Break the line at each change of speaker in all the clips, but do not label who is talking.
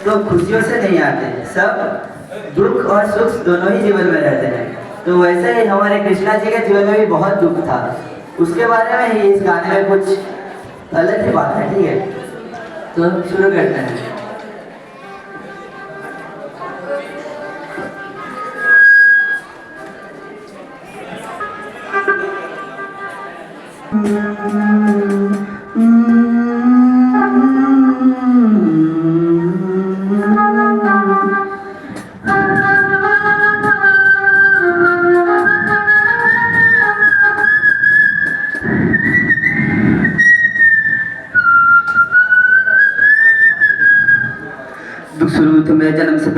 तो खुशियों से नहीं आते, सब दुख और सुख दोनों ही जीवन में रहते हैं। तो वैसे ही हमारे कृष्णा जी के जीवन में भी बहुत दुख था, उसके बारे में ही इस गाने में कुछ अलग ही बात है। ठीक है, तो शुरू करते हैं। दुख शुरू तो मेरे जन्म से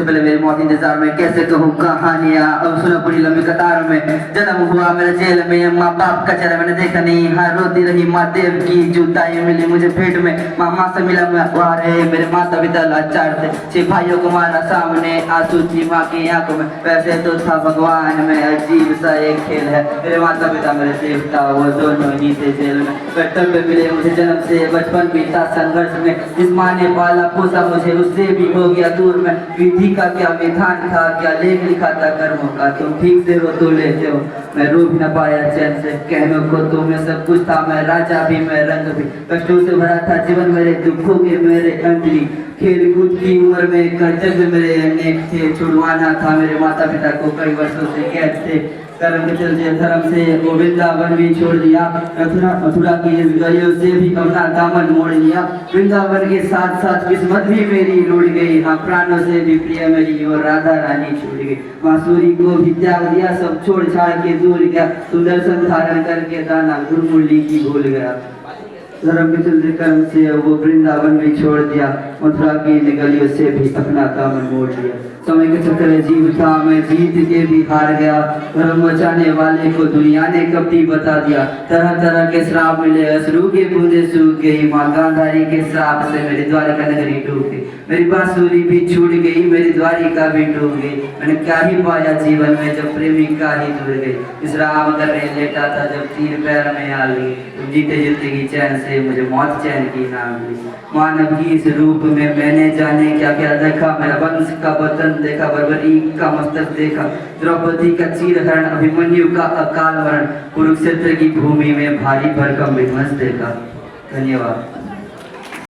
पहले मेरी मौत इंतजार में, कैसे कहूँ कहानियाँ अब सुनो पूरी लंबी कतार में। जन्म हुआ मेरे जेल में, माँ बाप का चेहरा मैंने देखा नहीं, हाँ रोती रही माँ देव की जूताएं मिली मुझे पेट में, माँ से मिला मैं रहे मेरे माता पिता लाचार थे, 6 भाइयों को मारा सामने, आंसू थी माँ की आंखों में, वैसे तो था भगवान में अजीब सा एक खेल है, मेरे माता पिता मेरे देवता वो दोनों ही थे जेल में। कर्तव्य मिले मुझे जन्म से, बचपन बीता संघर्ष में, जिस माँ ने पाला पोसा मुझे उससे भी हो गया दूर में, विधि का क्या विधान था, क्या लेख लिखा था कर्मों का, तुम ठीक से हो तो लेते हो, मैं रो भी न पाया चैन से, कहने को तो मैं सब कुछ था, मैं राजा भी मैं रंग भी, कष्टों से भरा था जीवन मेरे, दुखों के मेरे अंजलि, खेल कूद की उम्र में कर्तव्य मेरे अनेक थे, छुड़वाना था मेरे माता पिता को कई वर्षों से कैद थे, कर्म के चलते धर्म से वो वृंदावन भी छोड़ दिया, मथुरा की इस गलियों से भी अपना दामन मोड़ लिया, वृंदावन के साथ साथ किस्मत भी मेरी रुड़ गई, हाँ प्राणों से भी प्रिय मेरी और राधा रानी छूट गई, बांसुरी को भी त्याग दिया, सब छोड़ छाड़ के दूर गया, सुदर्शन धारण करके दाना गुरमुरली की भूल गया, धर्म के चलते कर्म से वो वृंदावन भी छोड़ दिया, मथुरा की गलियों से भी अपना दामन मोड़ लिया, समय के चक्कर जीव था मैं जीत के भी हार गया, धर्म बचाने वाले को दुनिया ने कभी बता दिया, तरह तरह के श्राप मिले, अश्रु के बूंदे सूख गई, माँ गांधारी के श्राप से मेरी द्वारका नगरी डूब गई, मेरी बांसुरी भी छूट गई, मेरी द्वारिका भी डूब गई, मैंने क्या ही पाया जीवन में जब प्रेमी का ही दूर गई, इस राम करने लेटा था जब तीर पैर में आ गई, जीते जिंदगी चैन से मुझे मौत चैन की ना मिली, मानव की इस रूप में मैंने जाने क्या क्या देखा, मेरा वंश का वतन देखा, बर्बरी का मस्तक देखा, द्रौपदी का चीरहरण, अभिमन्यु का अकाल मरण, कुरुक्षेत्र की भूमि में भारी भरकम विध्वंस देखा। धन्यवाद।